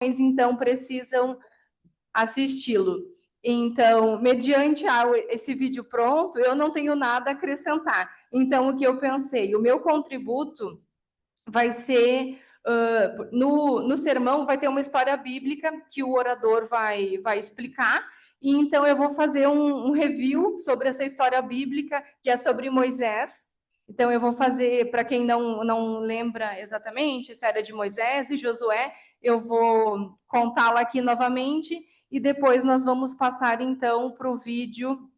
então precisam assisti-lo. Então, mediante esse vídeo pronto, eu não tenho nada a acrescentar. Então, o que eu pensei? O meu contributo vai ser... no sermão vai ter uma história bíblica que o orador vai explicar, e então eu vou fazer um review sobre essa história bíblica, que é sobre Moisés. Então eu vou fazer, para quem não lembra exatamente, a história de Moisés e Josué, eu vou contá-la aqui novamente, e depois nós vamos passar então para o vídeo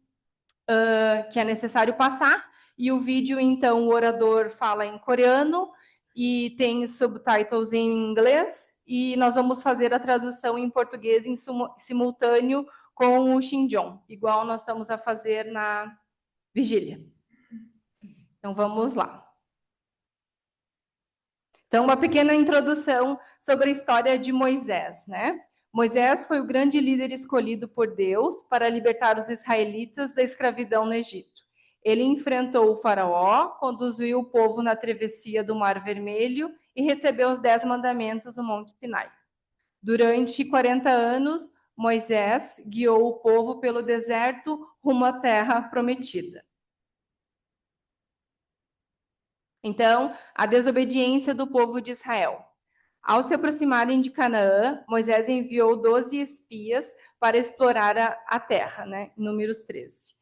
que é necessário passar, e o vídeo, então, o orador fala em coreano, e tem subtitles em inglês, e nós vamos fazer a tradução em português em simultâneo com o Shinjong, igual nós estamos a fazer na vigília. Então, vamos lá. Então, uma pequena introdução sobre a história de Moisés, né? Moisés foi o grande líder escolhido por Deus para libertar os israelitas da escravidão no Egito. Ele enfrentou o faraó, conduziu o povo na travessia do Mar Vermelho e recebeu os 10 mandamentos no Monte Sinai. Durante 40 anos, Moisés guiou o povo pelo deserto rumo à terra prometida. Então, a desobediência do povo de Israel. Ao se aproximarem de Canaã, Moisés enviou 12 espias para explorar a terra, né? Números 13.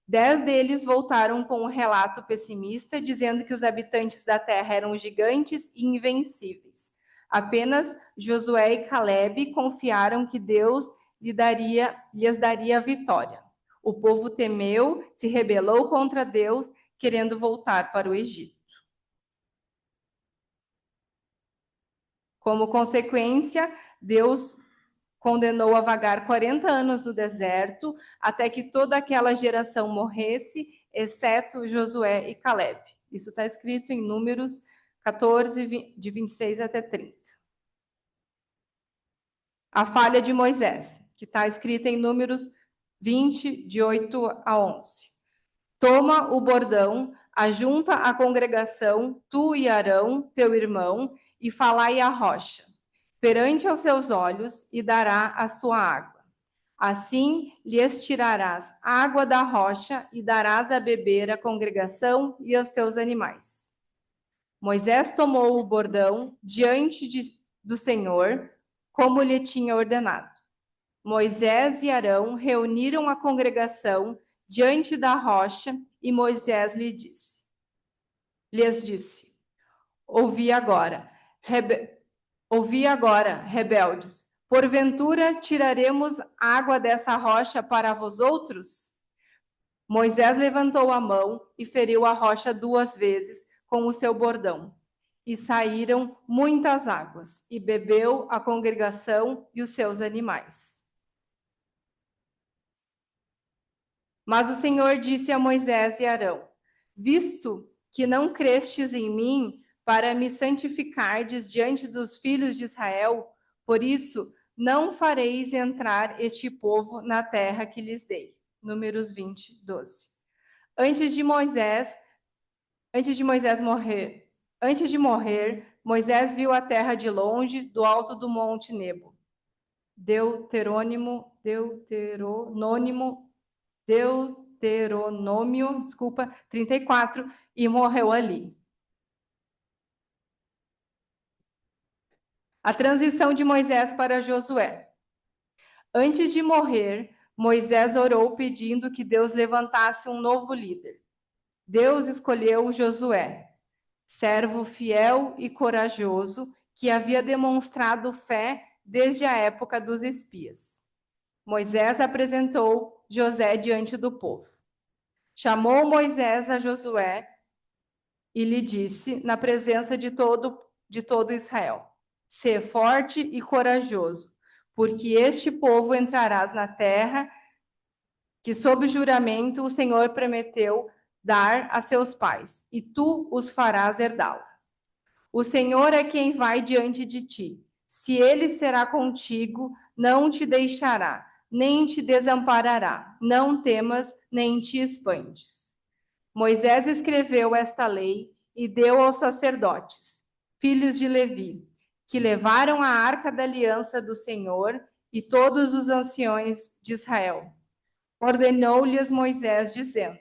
10 deles voltaram com um relato pessimista, dizendo que os habitantes da terra eram gigantes e invencíveis. Apenas Josué e Caleb confiaram que Deus lhes daria a vitória. O povo temeu, se rebelou contra Deus, querendo voltar para o Egito. Como consequência, Deus condenou a vagar 40 anos no deserto, até que toda aquela geração morresse, exceto Josué e Caleb. Isso está escrito em Números 14, de 26 até 30. A falha de Moisés, que está escrita em Números 20, de 8 a 11. Toma o bordão, ajunta a congregação, tu e Arão, teu irmão, e falai à rocha, perante aos seus olhos, e dará a sua água. Assim lhes tirarás água da rocha e darás a beber à congregação e aos teus animais. Moisés tomou o bordão diante do Senhor, como lhe tinha ordenado. Moisés e Arão reuniram a congregação diante da rocha, e Moisés lhes disse: Ouvi agora, rebeldes, porventura tiraremos água dessa rocha para vós outros? Moisés levantou a mão e feriu a rocha 2 vezes com o seu bordão. E saíram muitas águas, e bebeu a congregação e os seus animais. Mas o Senhor disse a Moisés e Arão: Visto que não crestes em mim para me santificardes diante dos filhos de Israel, por isso não fareis entrar este povo na terra que lhes dei. Números 20, 12. Antes de morrer, Moisés viu a terra de longe, do alto do monte Nebo. Deuteronômio, 34, e morreu ali. A transição de Moisés para Josué. Antes de morrer, Moisés orou pedindo que Deus levantasse um novo líder. Deus escolheu Josué, servo fiel e corajoso, que havia demonstrado fé desde a época dos espias. Moisés apresentou José diante do povo. Chamou Moisés a Josué e lhe disse, na presença de todo Israel: Sê forte e corajoso, porque este povo entrarás na terra que, sob juramento, o Senhor prometeu dar a seus pais, e tu os farás herdá-la. O Senhor é quem vai diante de ti. Se ele será contigo, não te deixará, nem te desamparará. Não temas, nem te espantes. Moisés escreveu esta lei e deu aos sacerdotes, filhos de Levi, que levaram a arca da aliança do Senhor e todos os anciões de Israel. Ordenou-lhes Moisés, dizendo: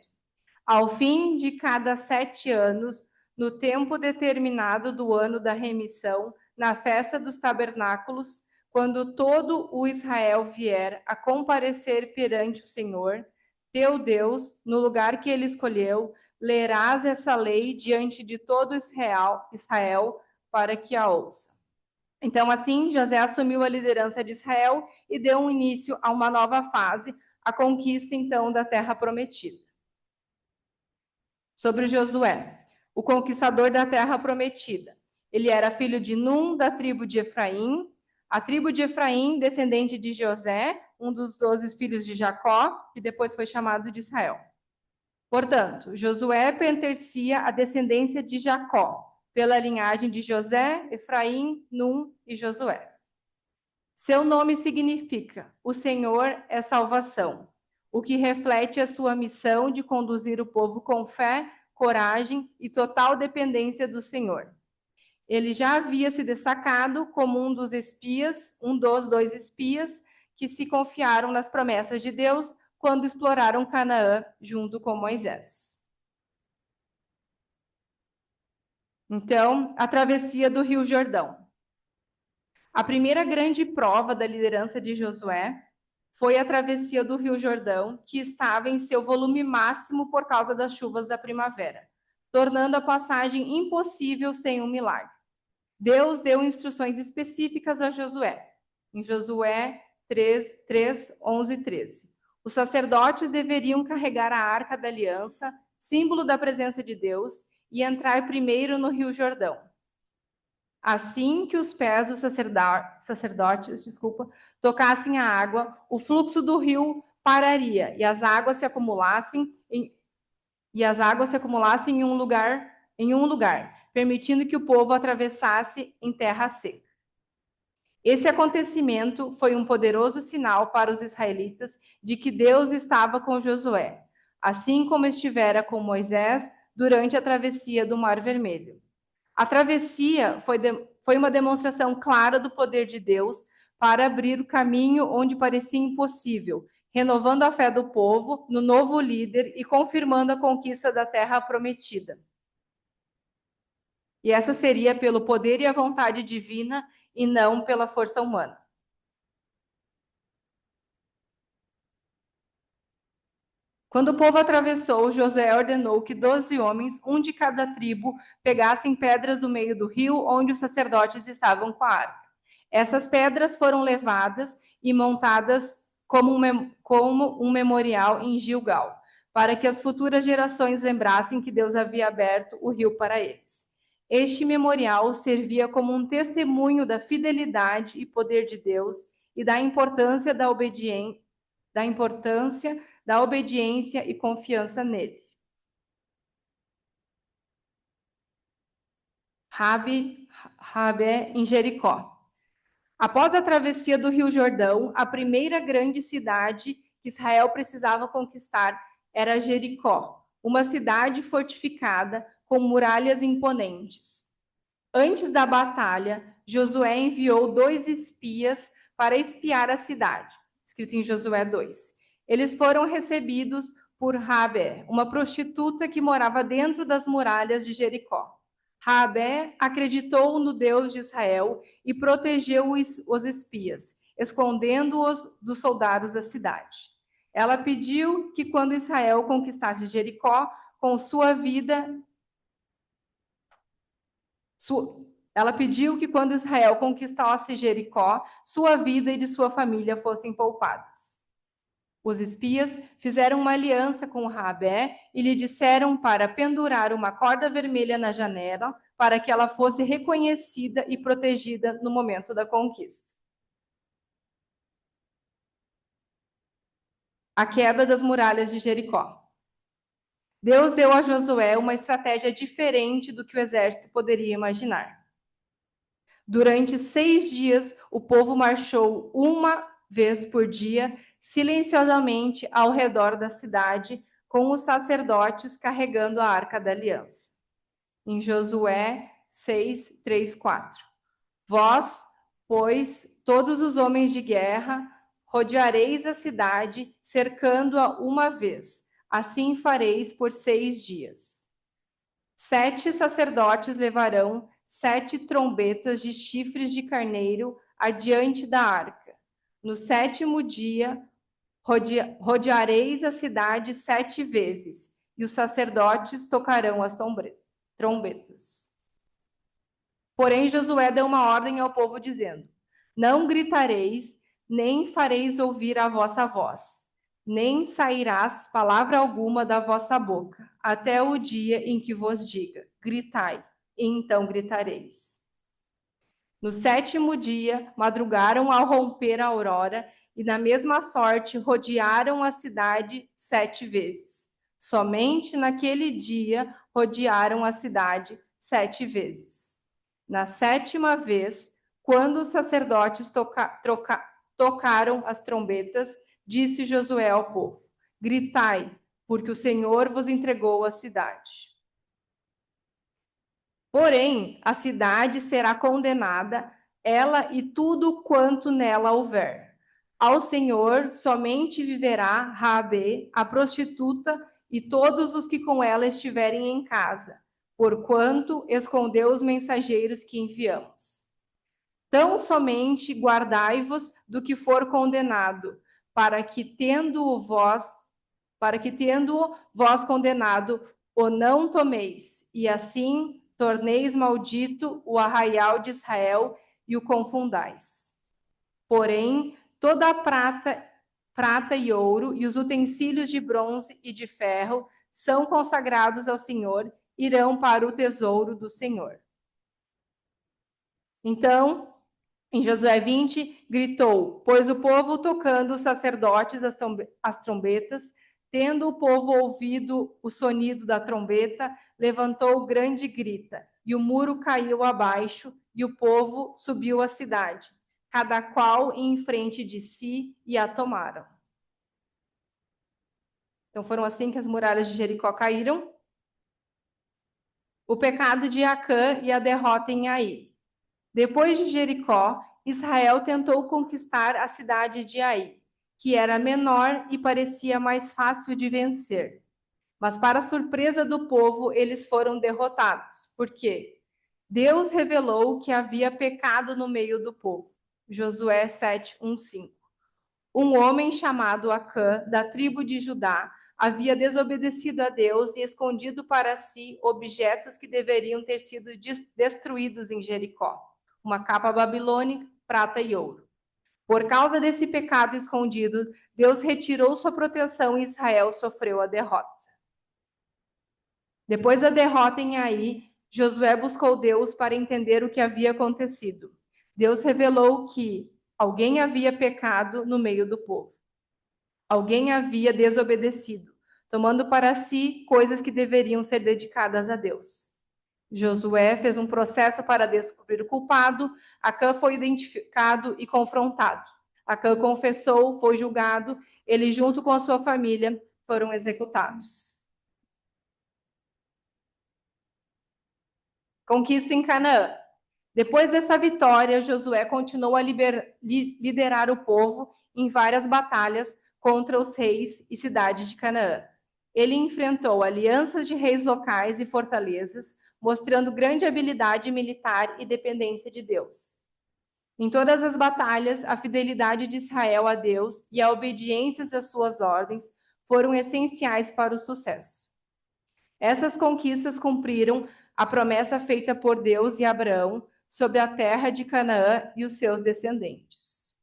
ao fim de cada 7 anos, no tempo determinado do ano da remissão, na festa dos tabernáculos, quando todo o Israel vier a comparecer perante o Senhor, teu Deus, no lugar que ele escolheu, lerás essa lei diante de todo Israel para que a ouça. Então, assim, José assumiu a liderança de Israel e deu início a uma nova fase, a conquista, então, da terra prometida. Sobre Josué, o conquistador da terra prometida. Ele era filho de Num, da tribo de Efraim. A tribo de Efraim, descendente de José, um dos 12 filhos de Jacó, que depois foi chamado de Israel. Portanto, Josué pertencia à descendência de Jacó, pela linhagem de José, Efraim, Num e Josué. Seu nome significa: o Senhor é salvação, o que reflete a sua missão de conduzir o povo com fé, coragem e total dependência do Senhor. Ele já havia se destacado como um dos 2 espias que se confiaram nas promessas de Deus quando exploraram Canaã junto com Moisés. Então, a travessia do Rio Jordão. A primeira grande prova da liderança de Josué foi a travessia do Rio Jordão, que estava em seu volume máximo por causa das chuvas da primavera, tornando a passagem impossível sem um milagre. Deus deu instruções específicas a Josué, em Josué 3, 11 e 13. Os sacerdotes deveriam carregar a arca da aliança, símbolo da presença de Deus, e entrar primeiro no Rio Jordão. Assim que os pés dos sacerdotes tocassem a água, o fluxo do rio pararia e as águas se acumulassem em um lugar, permitindo que o povo atravessasse em terra seca. Esse acontecimento foi um poderoso sinal para os israelitas de que Deus estava com Josué, assim como estivera com Moisés durante a travessia do Mar Vermelho. A travessia foi uma demonstração clara do poder de Deus para abrir o caminho onde parecia impossível, renovando a fé do povo no novo líder e confirmando a conquista da terra prometida. E essa seria pelo poder e a vontade divina e não pela força humana. Quando o povo atravessou, Josué ordenou que 12 homens, um de cada tribo, pegassem pedras do meio do rio onde os sacerdotes estavam com a arca. Essas pedras foram levadas e montadas como um memorial em Gilgal, para que as futuras gerações lembrassem que Deus havia aberto o rio para eles. Este memorial servia como um testemunho da fidelidade e poder de Deus e da importância da obediência e confiança nele. Rabé, em Jericó. Após a travessia do Rio Jordão, a primeira grande cidade que Israel precisava conquistar era Jericó, uma cidade fortificada com muralhas imponentes. Antes da batalha, Josué enviou 2 espias para espiar a cidade, escrito em Josué 2. Eles foram recebidos por Rabé, uma prostituta que morava dentro das muralhas de Jericó. Rabé acreditou no Deus de Israel e protegeu os espias, escondendo-os dos soldados da cidade. Ela pediu que quando Israel conquistasse Jericó, com sua vida... Ela pediu que quando Israel conquistasse Jericó, sua vida e de sua família fossem poupadas. Os espias fizeram uma aliança com Rabé e lhe disseram para pendurar uma corda vermelha na janela para que ela fosse reconhecida e protegida no momento da conquista. A queda das muralhas de Jericó. Deus deu a Josué uma estratégia diferente do que o exército poderia imaginar. Durante 6 dias, o povo marchou uma vez por dia, silenciosamente ao redor da cidade, com os sacerdotes carregando a arca da aliança. Em Josué 6, 3, 4. Vós, pois, todos os homens de guerra, rodeareis a cidade, cercando-a uma vez. Assim fareis por 6 dias. 7 sacerdotes levarão 7 trombetas de chifres de carneiro adiante da arca. No 7º dia, rodeareis a cidade 7 vezes, e os sacerdotes tocarão as trombetas. Porém, Josué deu uma ordem ao povo, dizendo: Não gritareis, nem fareis ouvir a vossa voz, nem sairás palavra alguma da vossa boca, até o dia em que vos diga: gritai, e então gritareis. No 7º dia, madrugaram ao romper a aurora, e na mesma sorte rodearam a cidade 7 vezes. Somente naquele dia rodearam a cidade 7 vezes. Na 7ª vez, quando os sacerdotes tocaram as trombetas, disse Josué ao povo: Gritai, porque o Senhor vos entregou a cidade. Porém, a cidade será condenada, ela e tudo quanto nela houver. Ao Senhor somente viverá Raabe, a prostituta, e todos os que com ela estiverem em casa, porquanto escondeu os mensageiros que enviamos. Tão somente guardai-vos do que for condenado, para que tendo vós condenado, o não tomeis, e assim torneis maldito o arraial de Israel e o confundais. Porém, toda a prata e ouro e os utensílios de bronze e de ferro são consagrados ao Senhor, irão para o tesouro do Senhor. Então, em Josué 20, gritou, pois o povo tocando os sacerdotes as trombetas, tendo o povo ouvido o sonido da trombeta, levantou grande grita, e o muro caiu abaixo, e o povo subiu à cidade, cada qual em frente de si, e a tomaram. Então foram assim que as muralhas de Jericó caíram. O pecado de Acã e a derrota em Ai. Depois de Jericó, Israel tentou conquistar a cidade de Ai, que era menor e parecia mais fácil de vencer. Mas, para surpresa do povo, eles foram derrotados. Por quê? Deus revelou que havia pecado no meio do povo. Josué 7, 1, 5. Um homem chamado Acã, da tribo de Judá, havia desobedecido a Deus e escondido para si objetos que deveriam ter sido destruídos em Jericó. Uma capa babilônica, prata e ouro. Por causa desse pecado escondido, Deus retirou sua proteção e Israel sofreu a derrota. Depois da derrota em Ai, Josué buscou Deus para entender o que havia acontecido. Deus revelou que alguém havia pecado no meio do povo. Alguém havia desobedecido, tomando para si coisas que deveriam ser dedicadas a Deus. Josué fez um processo para descobrir o culpado. Acã foi identificado e confrontado. Acã confessou, foi julgado. Ele, junto com a sua família, foram executados. Conquista em Canaã. Depois dessa vitória, Josué continuou a liderar o povo em várias batalhas contra os reis e cidades de Canaã. Ele enfrentou alianças de reis locais e fortalezas, mostrando grande habilidade militar e dependência de Deus. Em todas as batalhas, a fidelidade de Israel a Deus e a obediência às suas ordens foram essenciais para o sucesso. Essas conquistas cumpriram a promessa feita por Deus e Abraão sobre a terra de Canaã e os seus descendentes.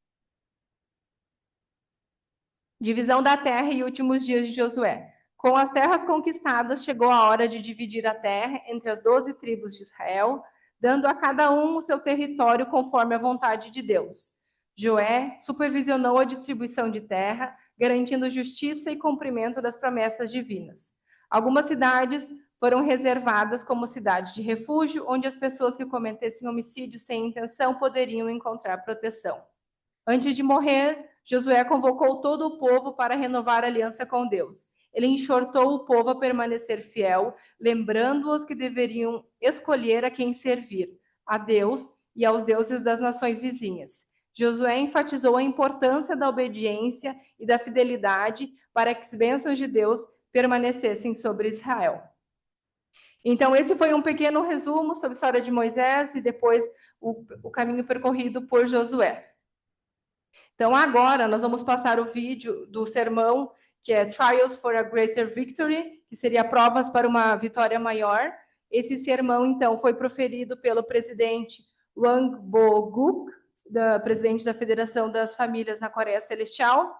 Divisão da terra e últimos dias de Josué. Com as terras conquistadas, chegou a hora de dividir a terra entre as 12 tribos de Israel, dando a cada um o seu território conforme a vontade de Deus. Josué supervisionou a distribuição de terra, garantindo justiça e cumprimento das promessas divinas. Algumas cidades foram reservadas como cidades de refúgio, onde as pessoas que cometessem homicídio sem intenção poderiam encontrar proteção. Antes de morrer, Josué convocou todo o povo para renovar a aliança com Deus. Ele exortou o povo a permanecer fiel, lembrando-os que deveriam escolher a quem servir, a Deus e aos deuses das nações vizinhas. Josué enfatizou a importância da obediência e da fidelidade para que as bênçãos de Deus permanecessem sobre Israel. Então, esse foi um pequeno resumo sobre a história de Moisés e depois o caminho percorrido por Josué. Então, agora nós vamos passar o vídeo do sermão, que é Trials for a Greater Victory, que seria provas para uma vitória maior. Esse sermão, então, foi proferido pelo presidente Wang Bo-guk, presidente da Federação das Famílias na Coreia Celestial.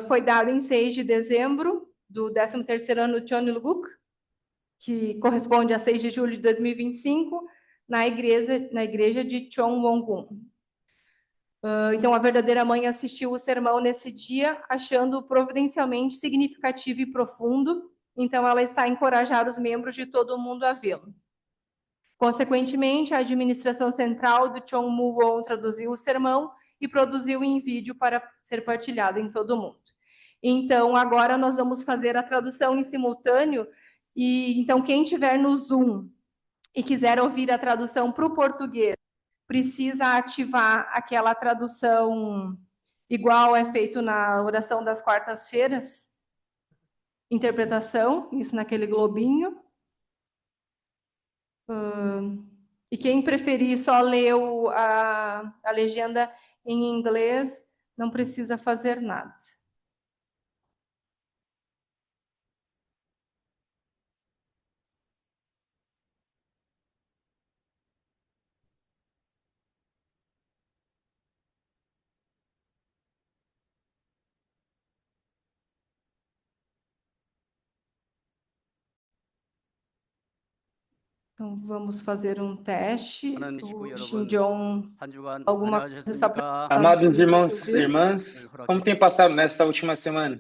Foi dado em 6 de dezembro do 13º ano Cheonilguk, que corresponde a 6 de julho de 2025, na igreja de Cheonwon-gun. Então, a verdadeira mãe assistiu o sermão nesse dia, achando providencialmente significativo e profundo. Então, ela está a encorajar os membros de todo o mundo a vê-lo. Consequentemente, a administração central do Cheonmu-won traduziu o sermão e produziu em vídeo para ser partilhado em todo o mundo. Então, agora nós vamos fazer a tradução em simultâneo. E então, quem tiver no Zoom e quiser ouvir a tradução para o português, precisa ativar aquela tradução igual é feito na oração das quartas-feiras, interpretação, isso naquele globinho. E quem preferir só ler a legenda em inglês, não precisa fazer nada. Então, vamos fazer um teste. O Shinjong, alguma coisa só para... Amados irmãos e irmãs, como tem passado nessa última semana?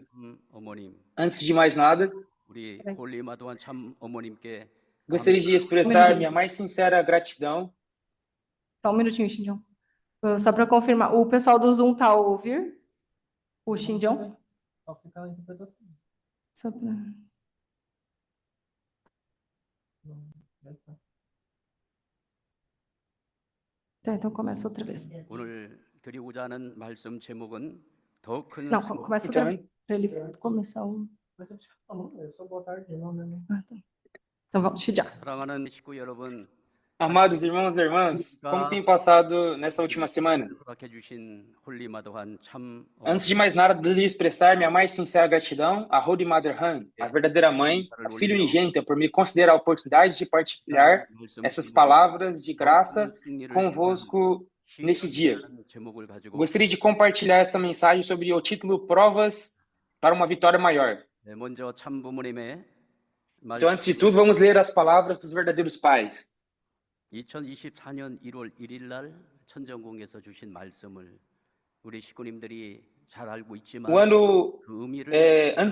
Antes de mais nada, gostaria de expressar minha mais sincera gratidão. Só um minutinho, Shinjong. Só para confirmar, o pessoal do Zoom está a ouvir? O Shinjong? Só para... Tá, então começa outra vez. Não, começa outra vez. Para ele começar o... Então vamos, Shijang. Amados irmãos e irmãs, como tem passado nessa última semana? Antes de mais nada, desejo expressar minha mais sincera gratidão à Holy Mother Han, a verdadeira mãe, a filha unigênita, por me considerar a oportunidade de partilhar essas palavras de graça convosco neste dia. Gostaria de compartilhar essa mensagem sobre o título Provas para uma Vitória Maior. Então, antes de tudo, vamos ler as palavras dos verdadeiros pais. 2024년 1월 1일 날 천정궁에서 주신 말씀을 우리 식구님들이 잘 알고 있지만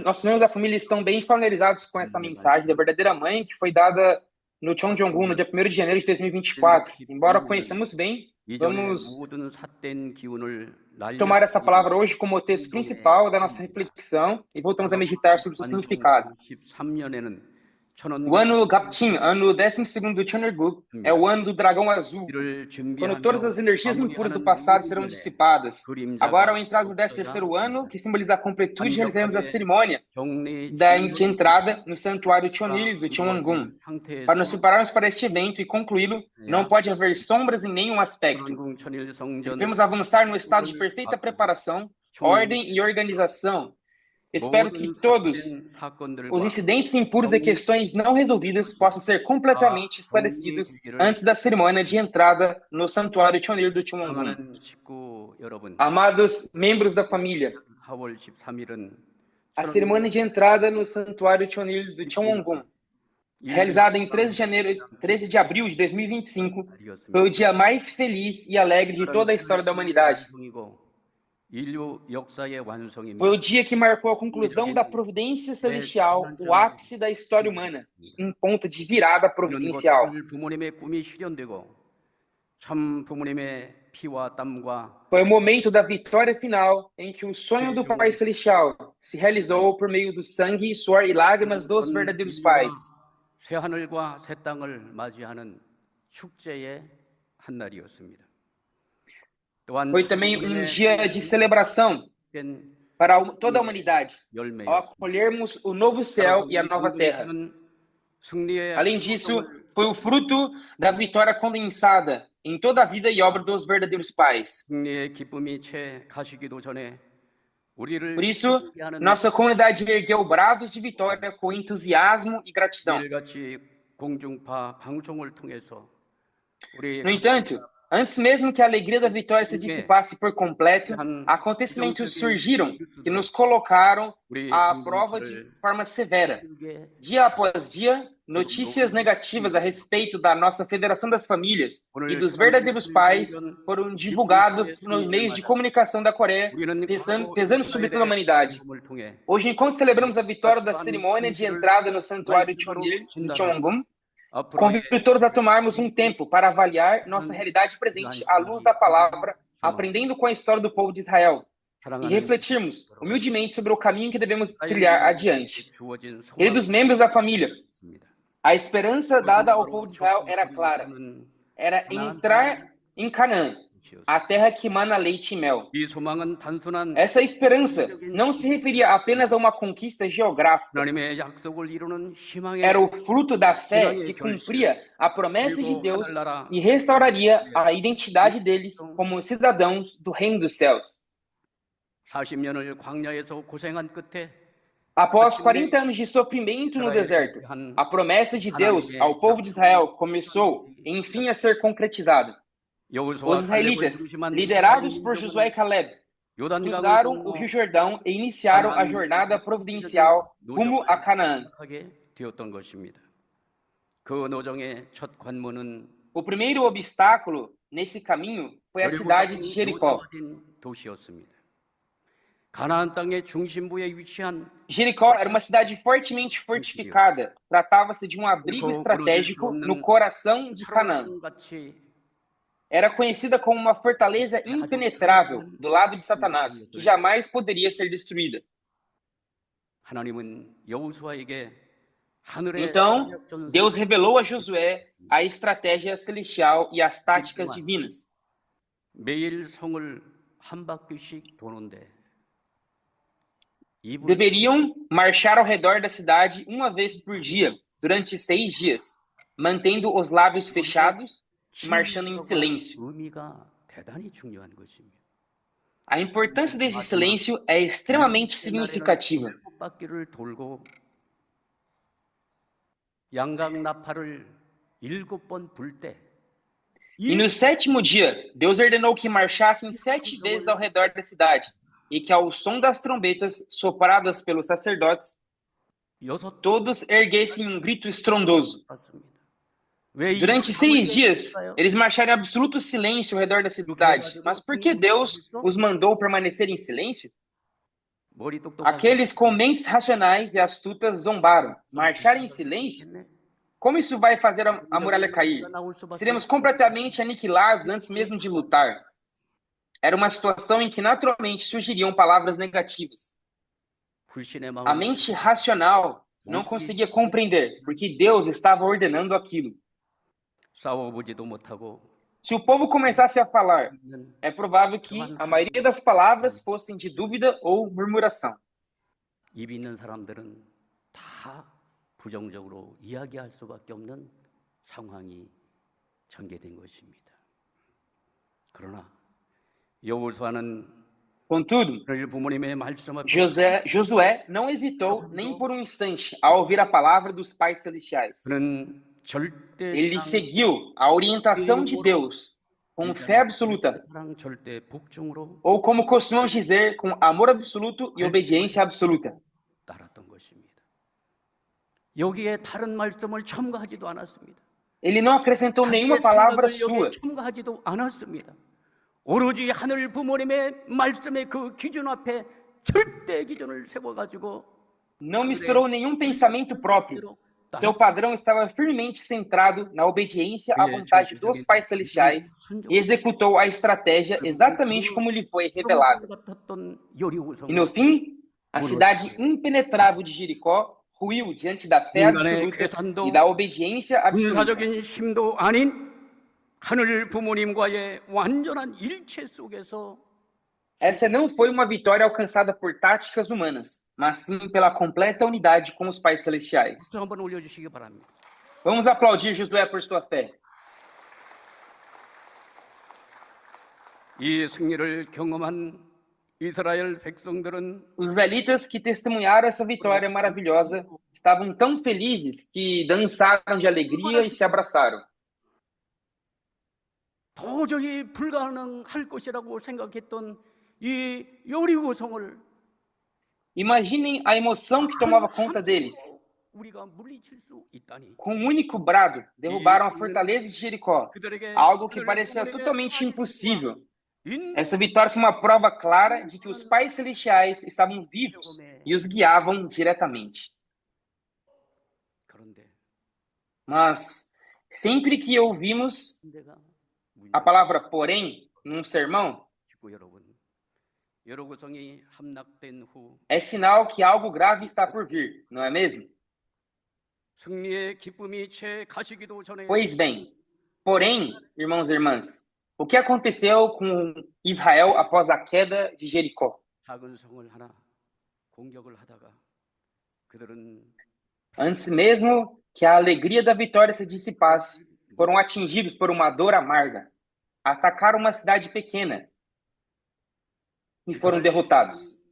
nossos membros da família estão bem familiarizados com essa mensagem da verdadeira mãe que foi dada no Cheonjong-gun no dia 1º de janeiro de 2024. Embora conheçamos bem, vamos tomar essa palavra hoje como o texto principal da nossa reflexão e voltamos a meditar sobre o seu significado. O ano Gapchin, ano 12º do Cheonilguk, é o ano do dragão azul, quando todas as energias impuras do passado serão dissipadas. Agora, ao entrar no 13º ano, que simboliza a completude, realizaremos a cerimônia de entrada no santuário Cheonil do Cheonwon-gun. Para nos prepararmos para este evento e concluí-lo, não pode haver sombras em nenhum aspecto. Devemos avançar no estado de perfeita preparação, ordem e organização. Espero que todos os incidentes impuros e questões não resolvidas possam ser completamente esclarecidos antes da cerimônia de entrada no santuário Cheonil do Cheonwon-gun. Amados membros da família, a cerimônia de entrada no santuário Cheonil do Cheonwon-gun, realizada em 13 de abril de 2025, foi o dia mais feliz e alegre de toda a história da humanidade. Foi o dia que marcou a conclusão da providência celestial, o ápice da história humana, um ponto de virada providencial. Foi o momento da vitória final em que o sonho do Pai Celestial se realizou por meio do sangue, suor e lágrimas dos verdadeiros pais. 한 날이었습니다. 또한 Foi também um dia de celebração para toda a humanidade, ao acolhermos o novo céu e a nova terra. Além disso, foi o fruto da vitória condensada em toda a vida e obra dos verdadeiros pais. Por isso, nossa comunidade ergueu bravos de vitória com entusiasmo e gratidão. No entanto, antes mesmo que a alegria da vitória se dissipasse por completo, acontecimentos surgiram que nos colocaram à prova de forma severa. Dia após dia, notícias negativas a respeito da nossa Federação das Famílias e dos verdadeiros pais foram divulgados nos meios de comunicação da Coreia, pesando sobre toda a humanidade. Hoje, enquanto celebramos a vitória da cerimônia de entrada no santuário Cheonil, em Cheongum, convido todos a tomarmos um tempo para avaliar nossa realidade presente à luz da palavra, aprendendo com a história do povo de Israel, e refletirmos humildemente sobre o caminho que devemos trilhar adiante. Queridos membros da família, a esperança dada ao povo de Israel era clara. Era entrar em Canaã, a terra que mana leite e mel. Essa esperança não se referia apenas a uma conquista geográfica. Era o fruto da fé que cumpria a promessa de Deus e restauraria a identidade deles como cidadãos do reino dos céus. Após 40 anos de sofrimento no deserto, a promessa de Deus ao povo de Israel começou, enfim, a ser concretizada. Os israelitas, liderados por Josué e Caleb, cruzaram o Rio Jordão e iniciaram a jornada providencial rumo a Canaã. O primeiro obstáculo nesse caminho foi a cidade de Jericó. Jericó era uma cidade fortemente fortificada. Tratava-se de um abrigo estratégico no coração de Canaã. Era conhecida como uma fortaleza impenetrável do lado de Satanás, que jamais poderia ser destruída. Então, Deus revelou a Josué a estratégia celestial e as táticas divinas. Deveriam marchar ao redor da cidade uma vez por dia, durante 6 dias, mantendo os lábios fechados e marchando em silêncio. A importância desse silêncio é extremamente significativa. E no 7º dia, Deus ordenou que marchassem 7 vezes ao redor da cidade, e que ao som das trombetas sopradas pelos sacerdotes, todos erguessem um grito estrondoso. Durante 6 dias, eles marcharam em absoluto silêncio ao redor da cidade. Mas por que Deus os mandou permanecer em silêncio? Aqueles com mentes racionais e astutas zombaram. Marchar em silêncio? Como isso vai fazer a muralha cair? Seremos completamente aniquilados antes mesmo de lutar. Era uma situação em que naturalmente surgiriam palavras negativas. A mente racional não conseguia compreender, porque Deus estava ordenando aquilo. Se o povo começasse a falar, é provável que a maioria das palavras fossem de dúvida ou murmuração. Contudo, Josué não hesitou nem por um instante ao ouvir a palavra dos pais celestiais. Ele seguiu a orientação de Deus com fé absoluta, ou como costumamos dizer, com amor absoluto e obediência absoluta. Ele não acrescentou nenhuma palavra sua. 오로지 하늘 부모님의 말씀의 그 기준 앞에 절대 기준을 세워가지고 não misturou nenhum pensamento próprio. Seu padrão estava firmemente centrado na obediência à vontade dos pais celestiais e executou a estratégia exatamente como lhe foi revelada. E no fim, a cidade impenetrável de Jericó ruiu diante da fé absoluta e da obediência absoluta. 하늘 부모님과의 완전한 일체 속에서 Essa não foi uma vitória alcançada por táticas humanas, mas sim pela completa unidade com os pais celestiais. 박수 한번 올려주시기 바랍니다. Vamos aplaudir Josué por sua fé. 이 승리를 경험한 이스라엘 백성들은 Os israelitas que testemunharam essa vitória maravilhosa estavam tão felizes que dançaram de alegria e se abraçaram. 도저히 불가능할 것이라고 생각했던 이 여리고 성을 Imaginem a emoção que tomava conta deles. 우리가 물리칠 수 있다니. Com um único brado, derrubaram a fortaleza de Jericó, algo que parecia totalmente impossível. Essa vitória foi uma prova clara de que os pais celestiais estavam vivos e os guiavam diretamente. 그런데 Mas sempre que ouvimos 내가 a palavra porém num sermão, 듣고 여러고성이 함락된 후 é sinal que algo grave está por vir, não é mesmo? 승리의 기쁨이 채 가시기도 전에 Pois bem, porém, irmãos e irmãs, o que aconteceu com Israel após a queda de Jericó? 작은 성을 하나 공격을 하다가 그들은 Antes mesmo que a alegria da vitória se dissipasse, foram atingidos por uma dor amarga. Atacaram uma cidade pequena e foram derrotados.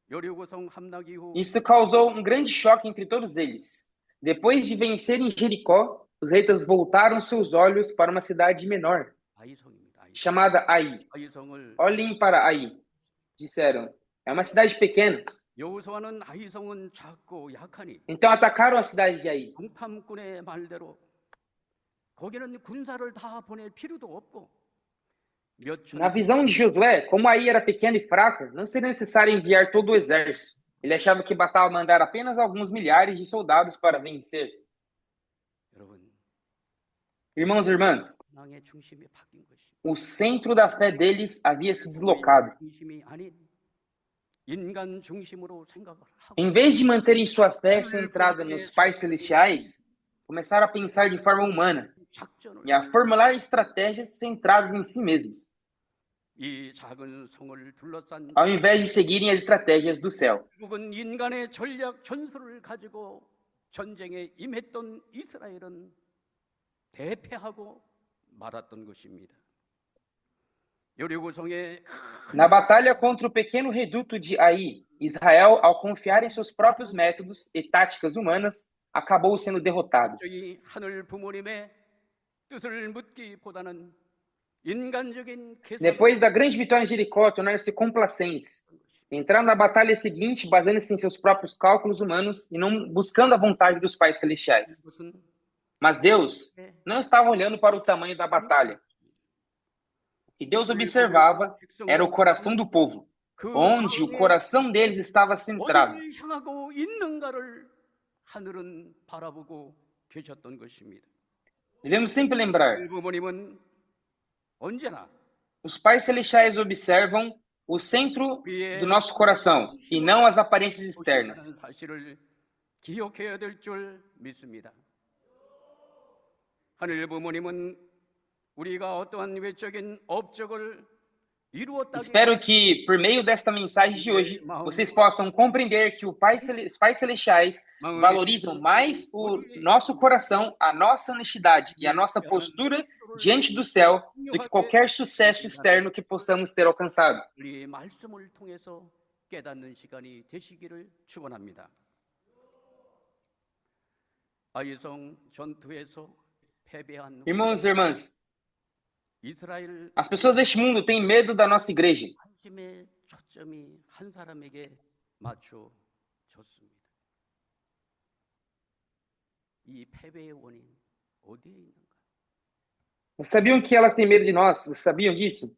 여리고성 함락 이후 Isso causou um grande choque entre todos eles. Depois de vencerem Jericó, os reitas voltaram seus olhos para uma cidade menor, 아이성입니다. chamada Ai. 아이성을 Olhem para Ai. Disseram, é uma cidade pequena. 여호수아는 아이성은 작고 약하니 Então atacaram a cidade de Ai. 공탐꾼의 말대로 거기는 군사를 다 보낼 필요도 없고 Na visão de Josué, como Ai era pequena e fraca, não seria necessário enviar todo o exército. Ele achava que bastava mandar apenas alguns milhares de soldados para vencer. 여러분, Irmãos e irmãs, 신앙의 중심이 바뀐 것이 o centro da fé deles havia se deslocado. 중심이 아닌 인간 중심으로 생각을 하고 Em vez de manterem sua fé centrada nos pais celestiais, começaram a pensar de forma humana 작전을 e a formular estratégias centradas em si mesmos, 이 작은 성을 둘러싼 ao invés de seguirem as estratégias do céu. 결국은 인간의 전략 전술을 가지고 전쟁에 임했던 이스라엘은 대패하고 말았던 것입니다. 여리고성의 Na batalha contra o pequeno reduto de Ai, Israel, ao confiar em seus próprios métodos e táticas humanas, acabou sendo derrotado. 저희 하늘 부모님의 뜻을 묻기보다는 인간적인 계산 Depois da grande vitória em Jericó, tornaram-se complacentes. Entraram na batalha seguinte baseando-se em seus próprios cálculos humanos e não buscando a vontade dos pais celestiais. 것은 Mas Deus não estava olhando para o tamanho da batalha. O que Deus observava era o coração do povo, onde o coração deles estava centrado. 어디를 향하고 있는가를 하늘은 바라보고 계셨던 것입니다. Devemos sempre lembrar, 부모님은 언제나 os pais celestiais observam o centro do nosso coração e não as aparências externas. 사실을 기억해야 될 줄 믿습니다. 하늘 부모님은 우리가 어떠한 외적인 업적을 이루었다고 Espero que, por meio desta mensagem de hoje, vocês possam compreender que os pais celestiais valorizam mais o nosso coração, a nossa honestidade e a nossa postura diante do céu do que qualquer sucesso externo que possamos ter alcançado. 우리 말씀을 통해서 깨닫는 시간이 되시기를 축원합니다. 아이성 전투에서 패배한 Irmãos e irmãs, 이스라엘 as pessoas deste mundo têm medo da nossa igreja. 관심의 초점이 한 사람에게 맞춰졌습니다. 이 패배의 원인 어디에 있는가? Vocês sabiam que elas têm medo de nós? Vocês sabiam disso?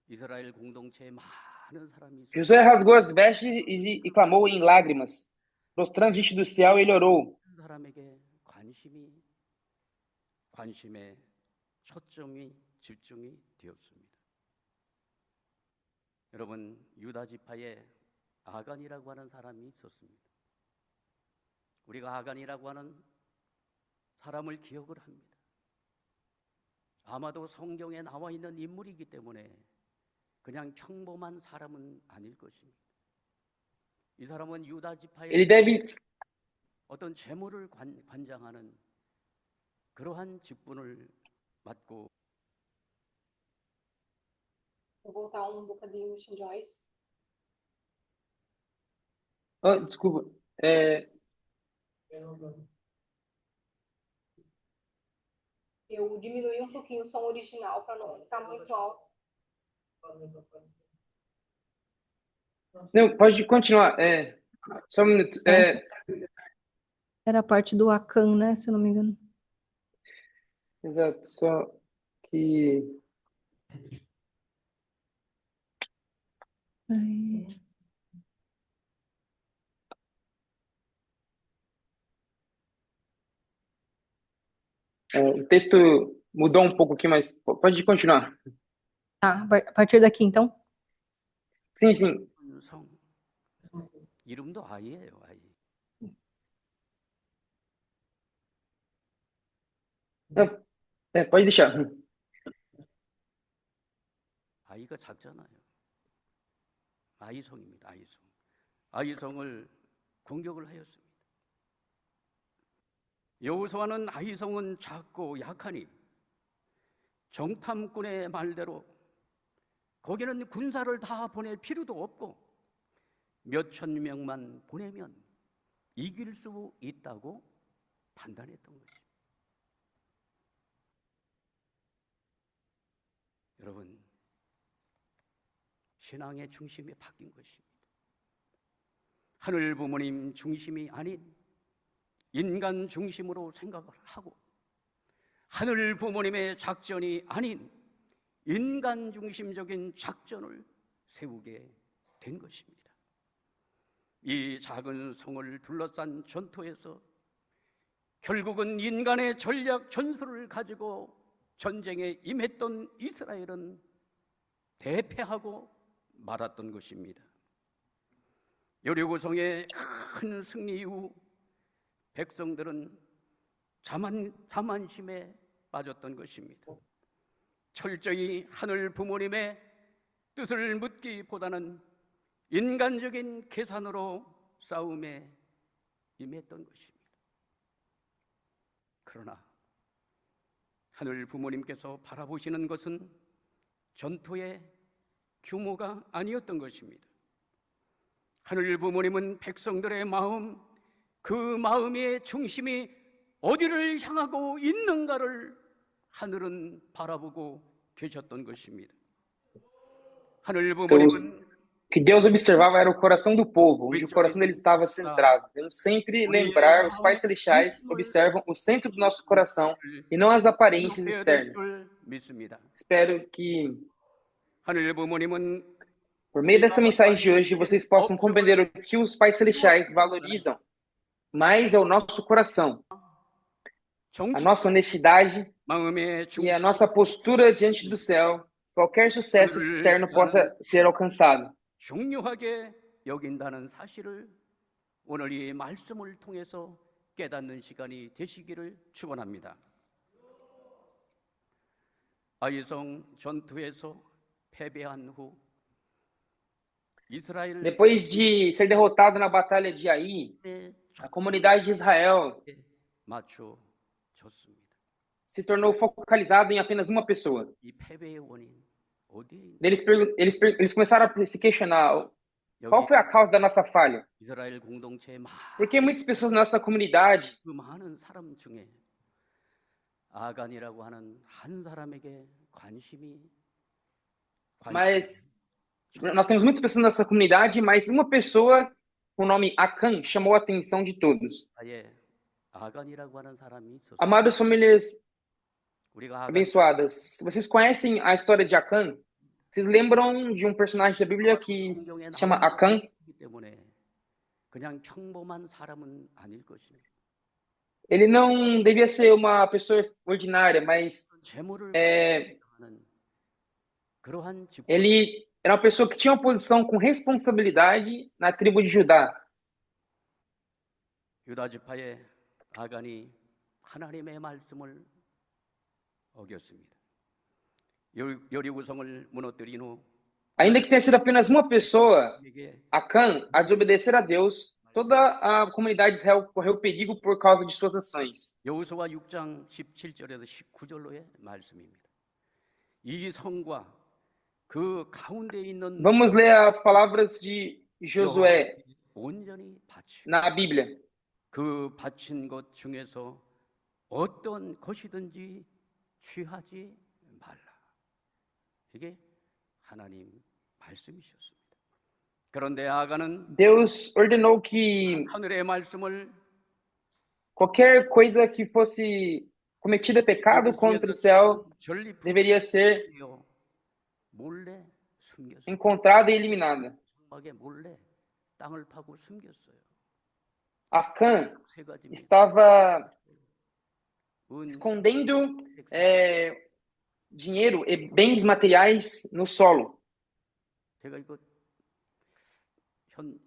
이스라엘 공동체에 많은 사람이 있어요. Josué rasgou as vestes e clamou em lágrimas. Prostrando diante do céu, ele orou. 한 사람에게 관심의 초점이 집중이 되었습니다. 여러분, 유다 지파에 아간이라고 하는 사람이 있었습니다. 우리가 아간이라고 하는 사람을 기억을 합니다. 아마도 성경에 나와 있는 인물이기 때문에 그냥 평범한 사람은 아닐 것입니다. 이 사람은 유다 Ele 지파의 deve, 어떤 재물을 관장하는 그러한 직분을 맡고 Vou voltar bocadinho, Joyce. desculpa, Eu diminui pouquinho o som original para não ficar muito alto. não, pode continuar, só um minuto, Era a parte do Akan, né? Se eu não me engano. exato, só que Aí. o texto mudou um pouco aqui, mas pode continuar. Tá, a partir daqui, então. Sim, sim. 성 이름도 아이예요, 아이. Não, pode deixar. 아이가 작잖아요. 아이성입니다. 아이성. 아이성을 공격을 하였습니다. 여호수아는 아이성은 작고 약하니 정탐꾼의 말대로 거기는 군사를 다 보낼 필요도 없고 몇천 명만 보내면 이길 수 있다고 판단했던 것입니다. 여러분, 신앙의 중심이 바뀐 것입니다. 하늘 부모님 중심이 아닌 인간 중심으로 생각을 하고 하늘 부모님의 작전이 아닌 인간 중심적인 작전을 세우게 된 것입니다. 이 작은 성을 둘러싼 전투에서 결국은 인간의 전략 전술을 가지고 전쟁에 임했던 이스라엘은 대패하고 말았던 것입니다. 여리고성의 큰 승리 이후 백성들은 자만심에 빠졌던 것입니다. 철저히 하늘 부모님의 뜻을 묻기보다는 인간적인 계산으로 싸움에 임했던 것입니다. 그러나 하늘 부모님께서 바라보시는 것은 전투의 규모가 아니었던 것입니다. 하늘 부모님은 백성들의 마음, 그 마음의 중심이 어디를 향하고 있는가를 하늘은 바라보고 계셨던 것입니다. 하늘 부모님은 O que Deus observava era o coração do povo, onde o coração deles estava centrado. Devemos sempre lembrar, os pais celestiais observam o centro do nosso coração e não as aparências externas. Espero que, 하늘 부모님은 por meio dessa mensagem de hoje, vocês possam compreender o que os pais celestiais valorizam mais é o nosso coração, a nossa honestidade e a nossa postura diante do céu. Qualquer sucesso externo possa ter alcançado. 중요하게 여긴다는 사실을 오늘 이 말씀을 통해서 깨닫는 시간이 되시기를 축원합니다. 아이성 전투에서 패배한 후 이스라엘 Depois de ser derrotado na batalha de Ai, a comunidade de Israel 맞춰졌습니다. se tornou focalizado em apenas uma pessoa. 이 패배의 원인 어디에 있는지 Eles começaram a se questionar qual foi a causa da nossa falha. 이스라엘 공동체의 Por que muitas pessoas na nossa comunidade, 그 많은 사람 중에 아간이라고 하는 한 사람에게 mas nós temos muitas pessoas nessa comunidade, mas uma pessoa com o nome Akan chamou a atenção de todos. 아간이라고 하는 사람이 있었어요. Amadas famílias 우리가 abençoadas, vocês conhecem a história de Akan? Vocês lembram de um personagem da Bíblia que se chama Akan? 때문에 그냥 평범한 사람은 아닐 것입니다. Ele não devia ser uma pessoa ordinária, mas ele era uma pessoa que tinha uma posição com responsabilidade na tribo de Judá. 유다 지파의 아간이 하나님의 말씀을 어겼습니다. 여리고성을 무너뜨린 후 Ainda que tenha sido apenas uma pessoa, 에게 Acã, a desobedecer a Deus, toda a comunidade de Israel correu perigo por causa de suas ações. 여호수아 6장 17절에서 19절로의 말씀입니다. 이 성과 그 가운데 있는 Vamos ler as palavras de Josué 여호와께 온전히 바치고 na Bíblia. 그 바친 것 중에서 어떤 것이든지 취하지 말라. 이게 하나님 말씀이셨습니다. 그런데 아가는 Deus ordenou que 하늘의 말씀을 qualquer coisa que fosse cometida pecado contra o céu deveria ser 전리품이여 몰래 숨겼어요. encontrada e eliminada. 하게 몰래 땅을 파고 숨겼어요. Acã 세 가지입니다. estava 은, escondendo dinheiro e bens materiais no solo. 제가 이거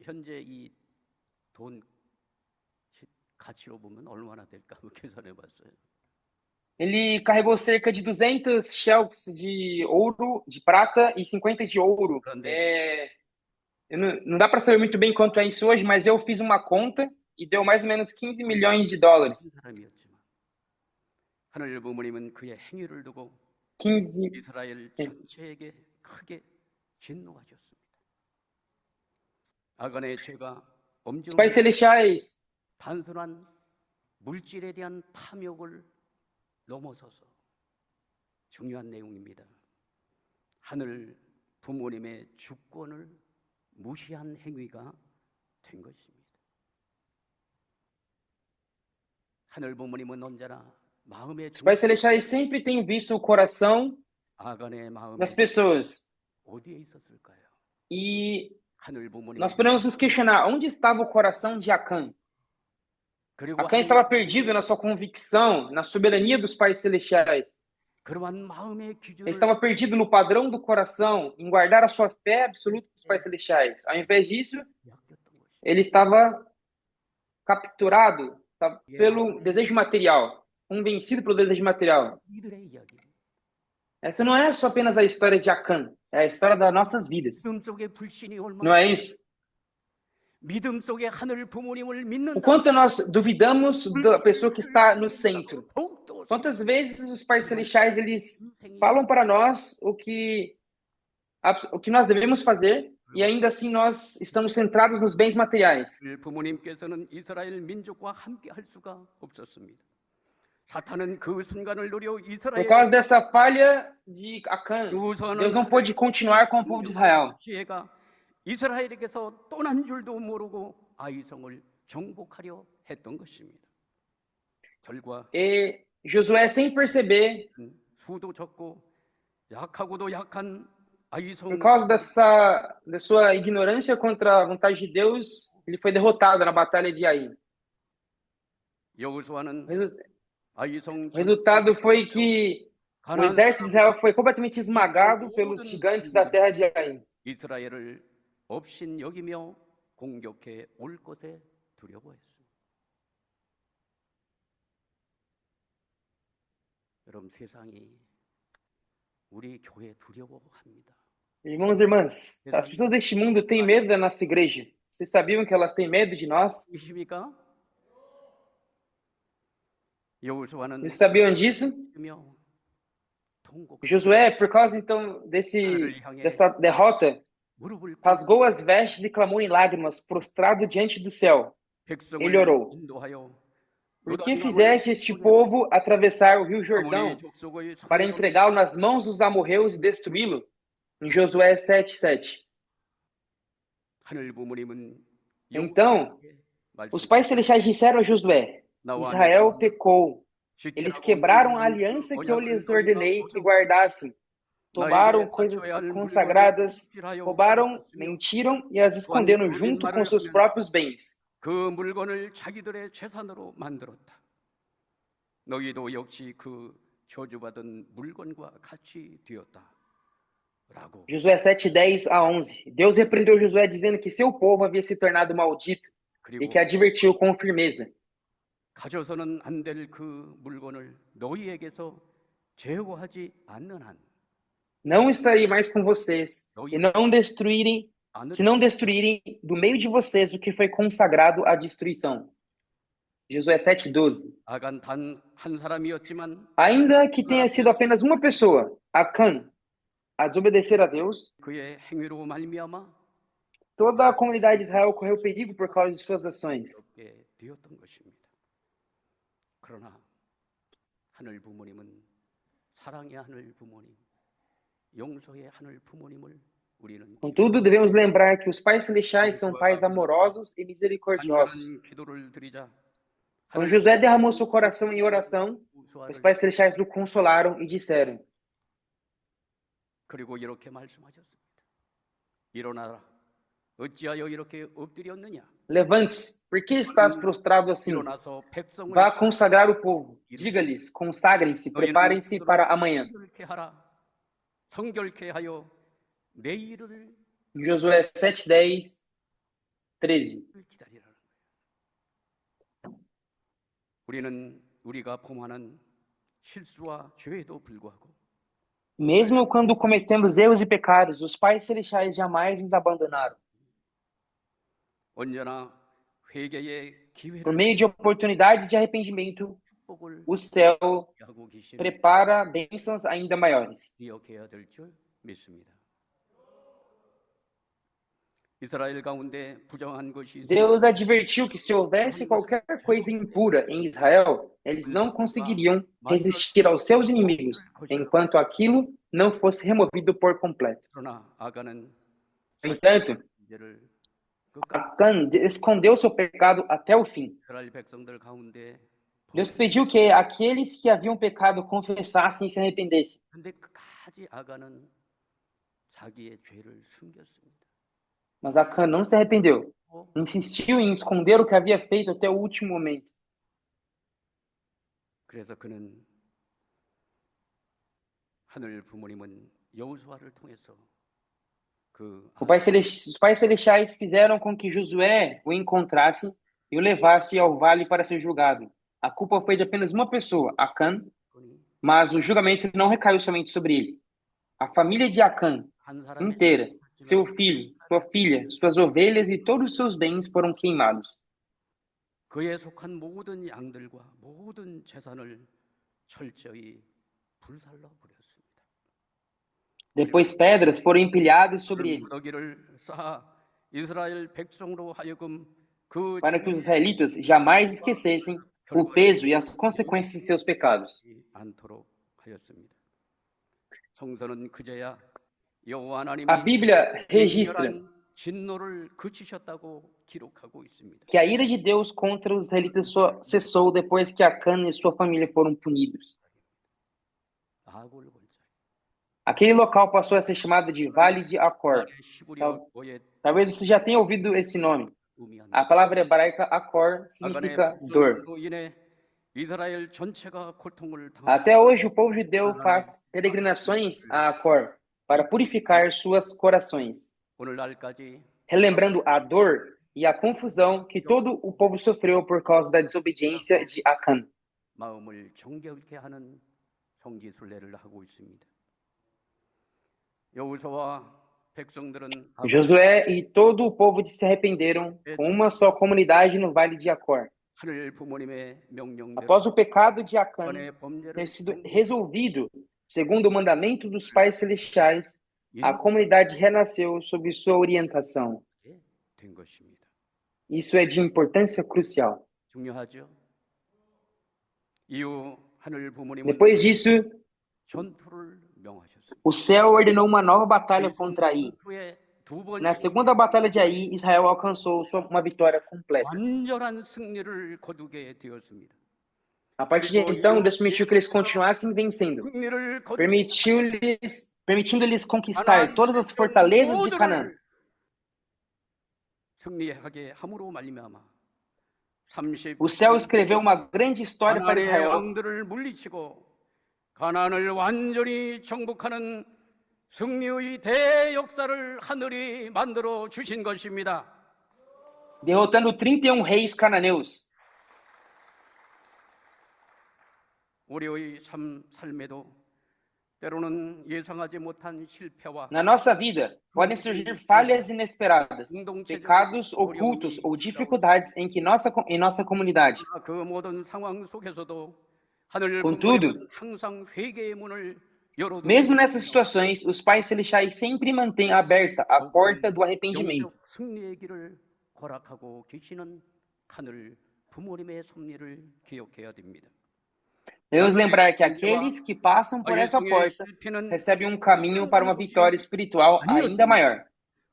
현재 이 돈 가치로 보면 얼마나 될까 계산해 봤어요. Ele carregou cerca de 200 shelks de ouro, de prata e 50 de ouro. Não dá para saber muito bem quanto é isso hoje, mas eu fiz uma conta e deu mais ou menos 15 milhões de dólares. 사람이었지만 하늘 부모님은 그의 행위를 두고 15. 이스라엘 전체에게 크게 진노하셨습니다. 아간의 죄가 Os 엄중 pais celestiais 단순한 물질에 대한 탐욕을 넘어서서 중요한 내용입니다. 하늘 부모님의 주권을 무시한 행위가 된 것입니다. 하늘 부모님은 언제나 마음의 Os pais celestiais sempre têm visto o coração 아간의 마음에 das pessoas. 어디에 있었을까요? E 하늘 부모님 nós podemos nos questionar, onde estava o coração de Acã? 그리고 Acã estava perdido na sua convicção, na soberania dos pais celestiais. 그러한 마음의 Ele 기준을 estava perdido no padrão do coração, em guardar a sua fé absoluta dos pais celestiais. Ao invés disso, 약했던 것이 ele estava capturado pelo desejo material, convencido pelo desejo material. 이들의 이야기. Essa não é só apenas a história de Acã, é a história das nossas vidas. 믿음 속에 불신이 Não 얼마나 é isso? 믿음 속에 하늘 부모님을 믿는 O quanto nós duvidamos da pessoa que está no centro. Quantas vezes os pais celestiais eles falam para nós o que nós devemos fazer e ainda assim nós estamos centrados nos bens materiais. 부모님께서는 이스라엘 민족과 함께 할 수가 없었습니다. 사탄은 그 순간을 노려 Por 이스라엘 causa dessa falha de Acã, Deus não pôde continuar com o povo de Israel. 지혜가 이스라엘에게서 떠난 줄도 모르고 아이성을 정복하려 했던 것입니다. 결과 E Josué, sem perceber, 수도 적고 약하고도 약한 아이성 por causa da sua ignorância contra a vontade de Deus, ele foi derrotado na batalha de Ai. 여호수아는 아이성 O resultado foi que o exército de Israel foi completamente esmagado pelos gigantes da terra de Ai. 이스라엘을 업신 여기며 공격해 올 것에 두려워했습니다. 여러분 세상이 우리 교회 두려워합니다. Irmãos e irmãs, as pessoas deste mundo têm medo da nossa igreja. Vocês sabiam que elas têm medo de nós? 이십니까? 여호수아는 Vocês sabiam disso? Josué, por causa então dessa derrota, 무릎을 rasgou as vestes e clamou em lágrimas, prostrado diante do céu. Ele orou: Por que fizeste este povo atravessar o rio Jordão para entregá-lo nas mãos dos amorreus e destruí-lo? Em Josué 7:7. Então, os pais celestiais disseram a Josué: Israel pecou. Eles quebraram a aliança que eu lhes ordenei que guardassem. Tomaram coisas consagradas, roubaram, mentiram e as esconderam junto com seus próprios bens. 그 물건을 자기들의 재산으로 만들었다. 너희도 역시 그 저주받은 물건과 같이 되었다. Josué 7:10-11. Deus repreendeu Josué dizendo que seu povo havia se tornado maldito e que advertiu com firmeza. 가져서는 안 될 그 물건을 너희에게서 제거하지 않는 한 não estarei mais com vocês, e se não destruírem do meio de vocês o que foi consagrado à destruição. Josué 7:12. 아간 단 한 사람이었지만 Ainda que tenha sido apenas uma pessoa, Acã, a desobedecer a Deus, 그의 행위로 말미암아 toda a comunidade de Israel correu perigo por causa de suas ações. 그렇게 되었던 것입니다. 그러나 하늘 부모님은 사랑의 하늘 부모님, 용서의 하늘 부모님을 우리는 Contudo, devemos lembrar que os pais celestiais são pais amorosos e misericordiosos. 간절한 기도를 드리자. Quando Josué derramou seu coração em oração, os pais celestiais o consolaram e disseram: 그리고 이렇게 말씀하셨습니다. 일어나라. 어찌하여 이렇게 엎드렸느냐? Levante-se, por que estás prostrado assim? 일어나서 백성을 Vá consagrar o povo. Diga-lhes, consagrem-se, preparem-se para amanhã. 성결케 하라. 성결케 하여 내일을 Josué 7:10, 13. 기다리라는 거예요. 우리는 우리가 범하는 실수와 죄에도 불구하고 Mesmo quando cometemos erros e pecados, os pais celestiais jamais nos abandonaram. 언제나 회개의 기회를 Por meio de oportunidades de arrependimento, 축복을 o céu 하고 계신 prepara bênçãos ainda maiores. 기억해야 될 줄 믿습니다. 이스라엘 가운데 부정한 것이 있으면 Deus advertiu que se houvesse qualquer coisa impura em Israel, eles não conseguiriam resistir aos seus inimigos, enquanto aquilo não fosse removido por completo. 그러나 아간은 No entanto, 문제를 끝까지 Acã escondeu seu pecado até o fim. 이스라엘 백성들 가운데 Deus pediu que aqueles que haviam pecado confessassem e se arrependessem. 근데 끝까지 아간은 자기의 죄를 숨겼습니다. Mas Acã não se arrependeu. Insistiu em esconder o que havia feito até o último momento. 그래서 그는 하늘 부모님은 여호수아를 통해서 Os pais celestiais fizeram com que Josué o encontrasse e o levasse ao vale para ser julgado. A culpa foi de apenas uma pessoa, Acã, mas o julgamento não recaiu somente sobre ele. A família de Acã 한 사람의 inteira, seu filho, sua filha, suas ovelhas e todos os seus bens foram queimados. 그에 속한 모든 양들과 모든 재산을 철저히 불살라 버렸습니다. Depois pedras foram empilhadas sobre ele, 무더기를 쌓아 이스라엘 백성으로 하여금 그 para que os israelitas jamais esquecessem o peso e as consequências de seus pecados. 않도록 하였습니다. 성서는 그제야 여호와 하나님이 A Bíblia registra 진노를 그치셨다고 기록하고 있습니다. que a ira de Deus contra os israelitas só cessou depois que Acã e sua família foram punidos. 아골 골짜기. Aquele local passou a ser chamado de Vale de Acor. 히브리어의 Talvez você já tenha ouvido esse nome. 의미하는 A palavra hebraica Acor significa dor. 로 인해 이스라엘 전체가 고통을 당하고 Até hoje, o povo judeu faz peregrinações a Acor para purificar suas corações, 오늘날까지 relembrando a dor e a confusão que todo o povo sofreu por causa da desobediência de Acã. 마음을 정결케 하는 성지 순례를 하고 있습니다. 여호수아와 백성들은 Josué e todo o povo se arrependeram com uma só comunidade no Vale de Acor. 하늘 부모님의 명령대로 Após o pecado de Acã 번의 범죄를 ter sido resolvido segundo o mandamento dos pais celestiais, a comunidade renasceu sob sua orientação. 된 것입니다. Isso é de importância crucial. 중요하죠. 이후 하늘 부모님은 Depois disso, 전투를 명하셨습니다. o céu ordenou uma nova batalha contra Ai. 후에 두 번째 Na segunda batalha de Ai, Israel alcançou uma vitória completa. 완전한 승리를 거두게 되었습니다. A partir de então, Deus permitiu que eles continuassem vencendo, 승리를 거두 permitindo-lhes conquistar todas as fortalezas de Canaã. 승리하게 함으로 말미암아 O céu escreveu uma grande história para 가나안의 Israel. 왕들을 물리치고 가나안을 완전히 정복하는 승리의 대역사를 하늘이 만들어 주신 것입니다. Derrotando 31 reis cananeus. 우리의 삶에도 때로는 예상하지 못한 실패와 Na nossa vida, podem surgir falhas inesperadas, pecados ocultos ou dificuldades em nossa comunidade. 그 모든 상황 속에서도 하늘 Contudo, 부모님은 항상 회개의 문을 열어두고 mesmo nessas situações, os pais celestiais sempre mantêm aberta a porta do arrependimento. 영적 승리의 길을 허락하고 계시는 하늘 부모님의 섭리를 기억해야 됩니다. Devemos lembrar que aqueles que passam por essa porta recebem um caminho para uma vitória espiritual ainda maior.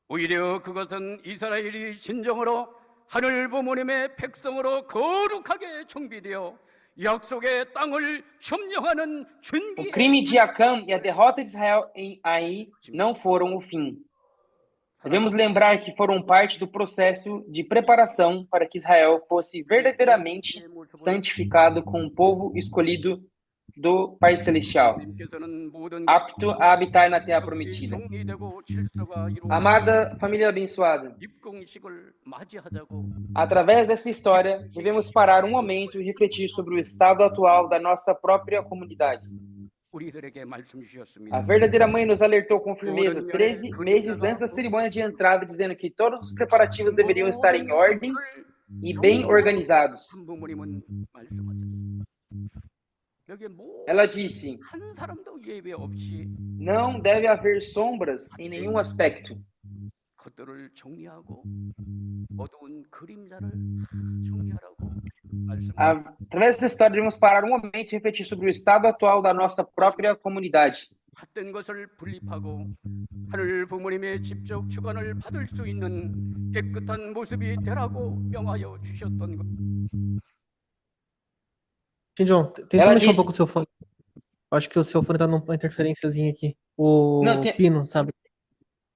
오히려 그것은 이스라엘이 진정으로 하늘 부모님의 백성으로 거룩하게 정비되어 약속의 땅을 점령하는 O 준비의 crime de Acã e a derrota de Israel em Ai não foram o fim. Devemos lembrar que foram parte do processo de preparação para que Israel fosse verdadeiramente santificado como um povo escolhido do Pai Celestial, 하나님께서는 모든 apto a habitar na terra prometida. 정리되고 질서가 이루어진 Amada família abençoada, 입공식을 맞이하자고 através dessa história, devemos parar um momento e refletir sobre o estado atual da nossa própria comunidade. 우리들에게 말씀 주셨습니다. A verdadeira mãe nos alertou com firmeza 13 meses antes da cerimônia de entrada, dizendo que todos os preparativos deveriam estar em ordem e bem organizados. 부모님은 말씀하셨습니다. 여기에 Ela disse: 한 사람도 예외 없이 não deve haver sombras em nenhum aspecto. 것들을 정리하고 어두운 그림자를 정리하라고 말씀하셨습니다. Através dessa história, devemos parar um momento e refletir sobre o estado atual da nossa própria comunidade. 헛된 것을 분립하고 하늘 부모님의 직접 주관을 받을 수 있는 깨끗한 모습이 되라고 명하여 주셨던 것. John, tenta Ela mexer um disse- pouco o seu fone. Acho que o seu fone tá numa interferênciazinha aqui. O Não, tem- pino, sabe?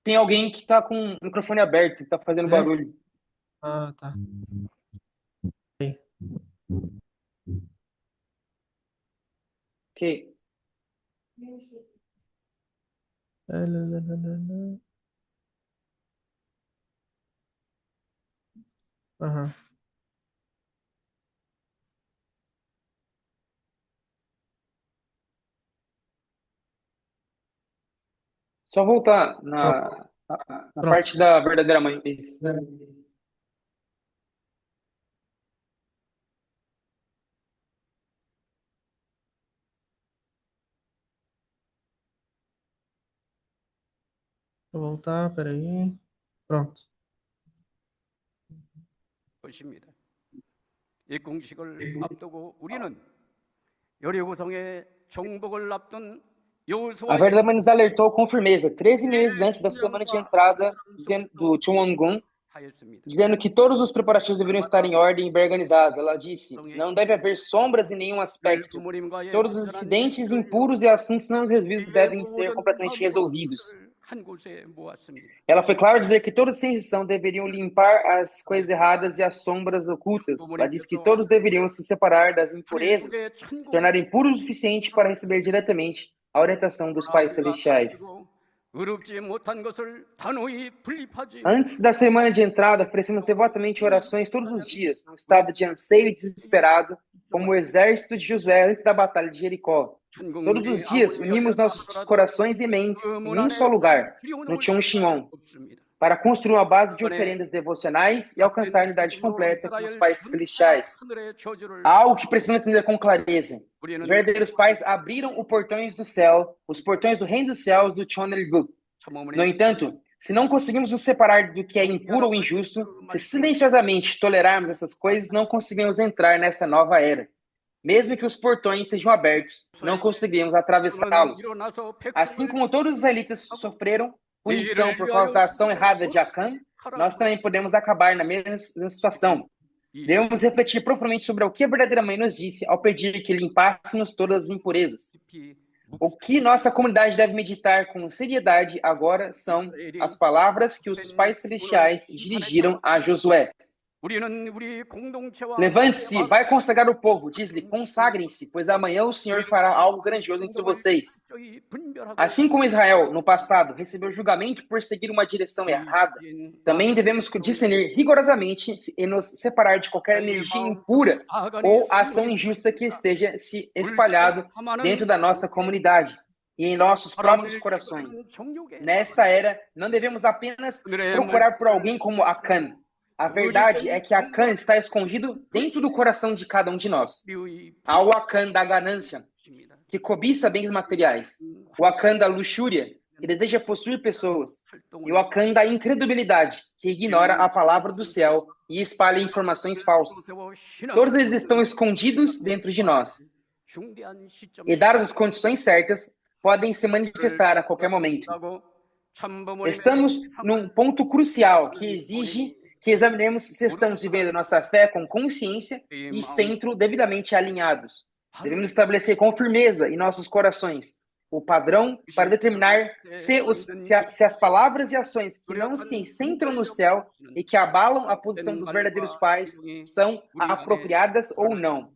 Tem alguém que está com o microfone aberto, que está fazendo É? barulho. Ah, tá. Aí. Ok. Lá, lá, lá, lá, lá, lá. Aham. Só voltar na Pronto. parte da verdadeira mãe. Isso. Vou voltar, peraí. Pronto. 것입니다. 이 공식을 앞두고 우리는 여리고성의 정복을 앞둔 A 여호수아의 verdadeira mãe nos alertou com firmeza 13 meses antes da semana de entrada do Chunwongun, 하였습니다. dizendo que todos os preparativos deveriam estar em ordem e bem organizados. Ela disse: não deve haver sombras em nenhum aspecto. 부모님과의 Todos os incidentes impuros e assuntos não resolvidos devem ser completamente resolvidos. 한 곳에 모았습니다. Ela foi clara ao dizer que todos sem exceção deveriam limpar as coisas erradas e as sombras ocultas. Ela disse que todos deveriam se separar das impurezas, se tornarem puros o suficiente para receber diretamente a orientação dos pais celestiais. 의롭지 못한 것을 단호히 분립하지 Antes da semana de entrada, oferecemos devotamente orações todos os dias, num estado de anseio e desesperado, como o exército de Josué antes da batalha de Jericó. Todos os dias, unimos nossos corações e mentes em um só lugar, no Cheonchion, para construir uma base de oferendas devocionais e alcançar a unidade completa com os pais celestiais. Há algo que precisamos entender com clareza. Os verdadeiros pais abriram os portões do céu, os portões do reino dos céus do Cheonilguk. No entanto, se não conseguimos nos separar do que é impuro ou injusto, se silenciosamente tolerarmos essas coisas, não conseguimos entrar nessa nova era. Mesmo que os portões sejam abertos, não conseguimos atravessá-los. Assim como todos os israelitas sofreram punição por causa da ação errada de Acã, nós também podemos acabar na mesma situação. Devemos refletir profundamente sobre o que a verdadeira mãe nos disse ao pedir que limpássemos todas as impurezas. O que nossa comunidade deve meditar com seriedade agora são as palavras que os pais celestiais dirigiram a Josué. Levante-se, vai consagrar o povo, diz-lhe, consagrem-se, pois amanhã o Senhor fará algo grandioso entre vocês. Assim como Israel, no passado, recebeu julgamento por seguir uma direção errada, também devemos discernir rigorosamente e nos separar de qualquer energia impura ou ação injusta que esteja se espalhado dentro da nossa comunidade. e em nossos próprios corações. Nesta era, não devemos apenas procurar por alguém como Acã. A verdade é que Acã está escondido dentro do coração de cada um de nós. Há o Acã da ganância, que cobiça bens materiais. O Acã da luxúria, que deseja possuir pessoas. E o Acã da incredulidade, que ignora a palavra do céu e espalha informações falsas. Todos eles estão escondidos dentro de nós. E, dadas as condições certas, podem se manifestar a qualquer momento. Estamos num ponto crucial que exige que examinemos se estamos vivendo nossa fé com consciência e centro devidamente alinhados. Devemos estabelecer com firmeza em nossos corações o padrão para determinar se as palavras e ações que não se centram no céu e que abalam a posição dos verdadeiros pais são apropriadas ou não.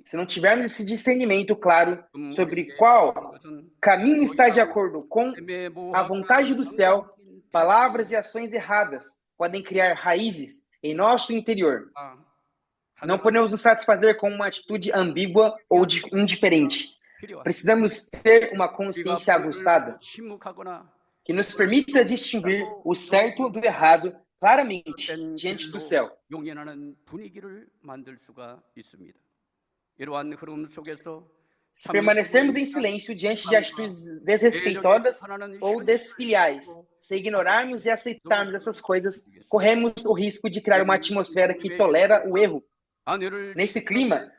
Se não tivermos esse discernimento claro sobre qual caminho está de acordo com a vontade do céu, palavras e ações erradas podem criar raízes em nosso interior. Não podemos nos satisfazer com uma atitude ambígua ou indiferente. Precisamos ter uma consciência aguçada que nos permita distinguir o certo do errado claramente diante do céu. Se permanecermos em silêncio diante de atitudes desrespeitosas ou desfiliais, se ignorarmos e aceitarmos essas coisas, corremos o risco de criar uma atmosfera que tolera o erro. Nesse clima,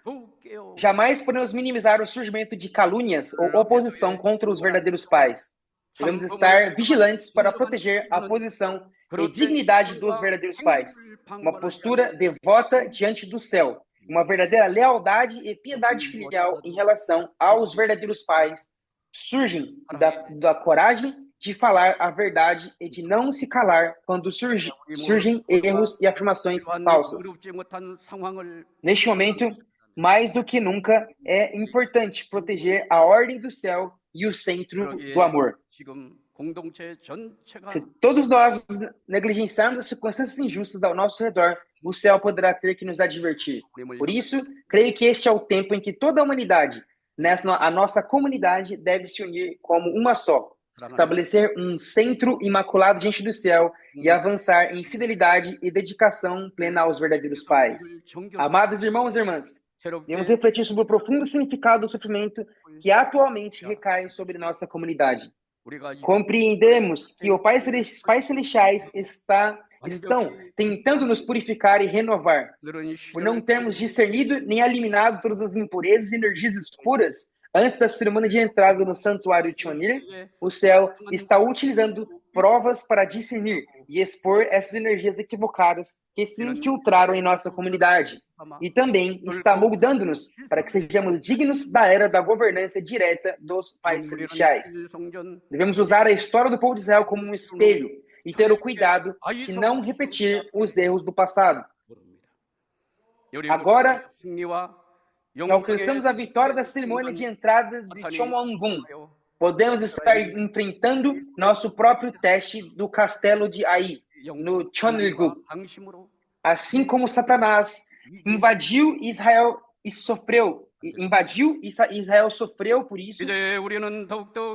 jamais podemos minimizar o surgimento de calúnias ou oposição contra os verdadeiros pais. Devemos estar vigilantes para proteger a posição e dignidade dos verdadeiros pais. Uma postura devota diante do céu. Uma verdadeira lealdade e piedade filial em relação aos verdadeiros pais surgem da coragem de falar a verdade e de não se calar quando surgem erros e afirmações falsas. Neste momento, mais do que nunca, é importante proteger a ordem do céu e o centro do amor. Se todos nós negligenciarmos as circunstâncias injustas ao nosso redor, o céu poderá ter que nos advertir. Por isso, creio que este é o tempo em que toda a humanidade, a nossa comunidade, deve se unir como uma só, estabelecer um centro imaculado diante do céu e avançar em fidelidade e dedicação plena aos verdadeiros pais. Amados irmãos e irmãs, devemos refletir sobre o profundo significado do sofrimento que atualmente recai sobre nossa comunidade. Compreendemos que os Pais Celestiais estão tentando nos purificar e renovar. Por não termos discernido nem eliminado todas as impurezas e energias escuras antes da cerimônia de entrada no santuário Chonir, o céu está utilizando provas para discernir e expor essas energias equivocadas que se infiltraram em nossa comunidade. E também está moldando-nos para que sejamos dignos da era da governança direta dos Pais Celestiais. Devemos usar a história do povo de Israel como um espelho e ter o cuidado de não repetir os erros do passado. Agora, alcançamos a vitória da cerimônia de entrada de Chonwon-gun. Podemos estar enfrentando nosso próprio teste do castelo de Ai, no Chonilgu. Assim como Satanás invadiu Israel e sofreu por isso,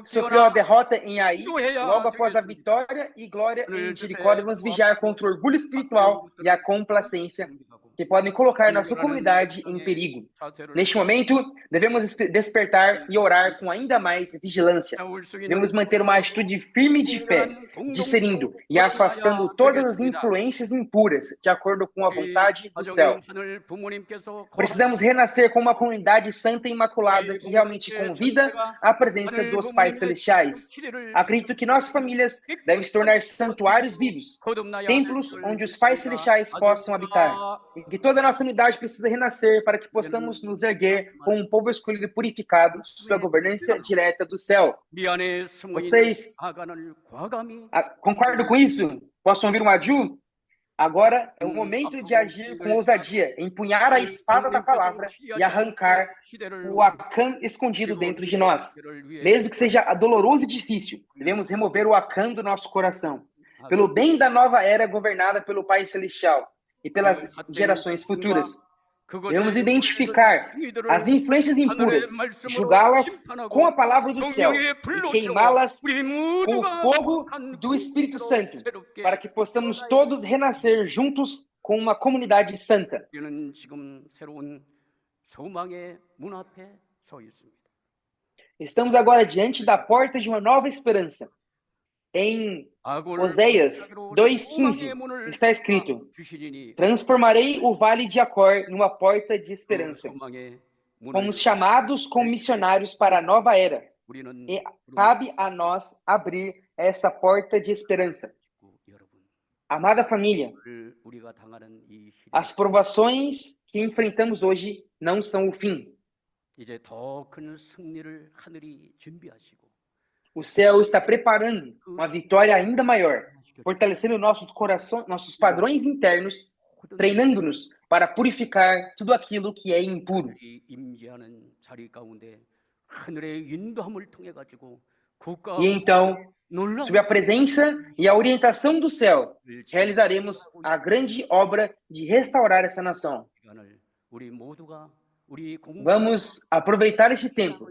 sofreu a derrota em Ai, logo após a vitória e glória em Jericó. Devemos vigiar contra o orgulho espiritual e a complacência que podem colocar nossa comunidade em perigo. Neste momento, devemos despertar e orar com ainda mais vigilância. Devemos manter uma atitude firme de fé, discernindo e afastando todas as influências impuras, de acordo com a vontade do céu. Precisamos renascer como uma comunidade santa e imaculada que realmente convida a presença dos Pais Celestiais. Acredito que nossas famílias devem se tornar santuários vivos, templos onde os Pais Celestiais possam habitar. E que toda a nossa unidade precisa renascer para que possamos nos erguer como um povo escolhido e purificado sob a governança direta do céu. Vocês concordam com isso? Posso ouvir um adu? Agora é o momento de agir com ousadia, empunhar a espada da palavra e arrancar o Acã escondido dentro de nós. Mesmo que seja doloroso e difícil, devemos remover o Acã do nosso coração, pelo bem da nova era governada pelo Pai Celestial e pelas gerações futuras. Devemos identificar as influências impuras, julgá-las com a palavra do céu e queimá-las com o fogo do Espírito Santo, para que possamos todos renascer juntos com uma comunidade santa. 우리는 지금 새로운 소망의 문 앞에 서 있습니다. Estamos agora diante da porta de uma nova esperança. Em Oséias 2,15 está escrito: transformarei o vale de Acor numa porta de esperança. Fomos chamados como missionários para a nova era. E cabe a nós abrir essa porta de esperança. Amada família, as provações que enfrentamos hoje não são o fim. 이제 더 큰 승리를 하늘이 준비하시고 O céu está preparando uma vitória ainda maior, fortalecendo nossos padrões internos, treinando-nos para purificar tudo aquilo que é impuro. 임재하는 자리 가운데 하늘의 인도함을 통해 가지고 국가 E então, sob a presença e a orientação do céu, realizaremos a grande obra de restaurar essa nação. 우리 모두가 Vamos aproveitar este tempo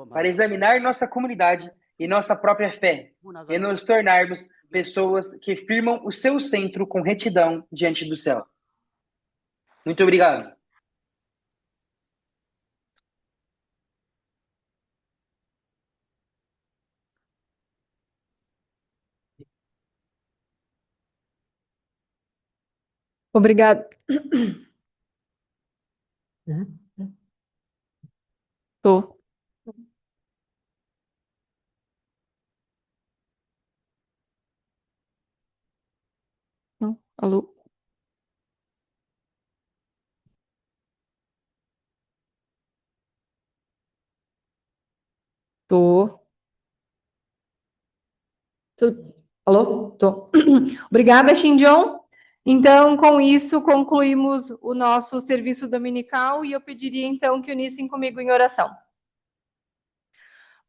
para examinar nossa comunidade e nossa própria fé, e nos tornarmos pessoas que firmam o seu centro com retidão diante do céu. Muito obrigado. Obrigada. Tô. Não, alô? Tô. Alô? Tô. Obrigada, Shinjon. Então, com isso, concluímos o nosso serviço dominical e eu pediria, então, que unissem comigo em oração.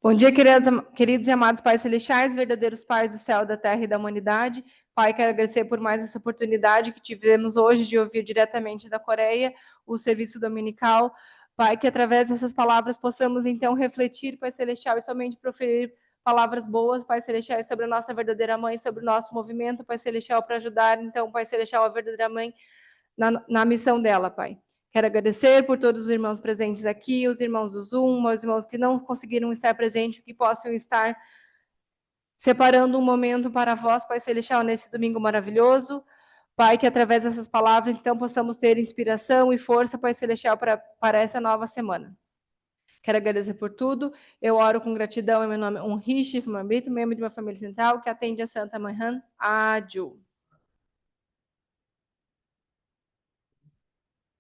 Bom dia, queridos e amados Pais Celestiais, verdadeiros Pais do céu, da terra e da humanidade. Pai, quero agradecer por mais essa oportunidade que tivemos hoje de ouvir diretamente da Coreia o serviço dominical. Pai, que através dessas palavras possamos, então, refletir, Pai Celestial, e somente proferir palavras boas, Pai Celestial, sobre a nossa verdadeira mãe, sobre o nosso movimento, Pai Celestial, para ajudar, então, Pai Celestial, a verdadeira mãe na missão dela, Pai. Quero agradecer por todos os irmãos presentes aqui, os irmãos do Zoom, os irmãos que não conseguiram estar presentes, que possam estar separando um momento para vós, Pai Celestial, nesse domingo maravilhoso. Pai, que através dessas palavras, então, possamos ter inspiração e força, Pai Celestial, para essa nova semana. Quero agradecer por tudo. Eu oro com gratidão em meu nome, Rishi Fumambito, membro de uma família central que atende a Santa Mãe Han Aju.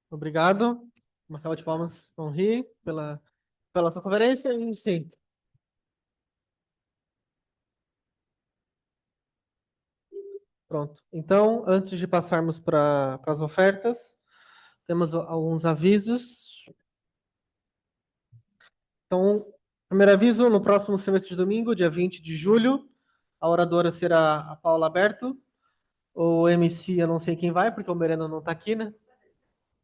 Obrigado. Uma salva de palmas para o Ri pela sua conferência. E sim. Pronto. Então, antes de passarmos para as ofertas, temos alguns avisos. Então, primeiro aviso, no próximo semestre de domingo, dia 20 de julho, a oradora será a Paula Berto. O MC, eu não sei quem vai, porque o Mereno não está aqui, né?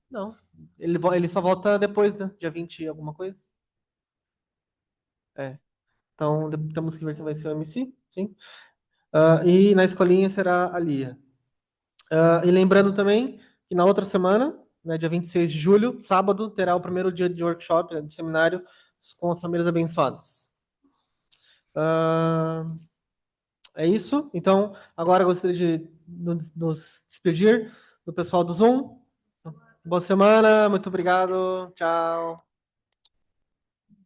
Não, ele só volta depois, né? Dia 20 alguma coisa. Então, temos que ver quem vai ser o MC, sim. E na escolinha será a Lia. E lembrando também que na outra semana, né, dia 26 de julho, sábado, terá o primeiro dia de workshop, de seminário, com as famílias abençoadas. É isso. Então, agora eu gostaria de nos despedir do pessoal do Zoom. Boa semana, muito obrigado. Tchau.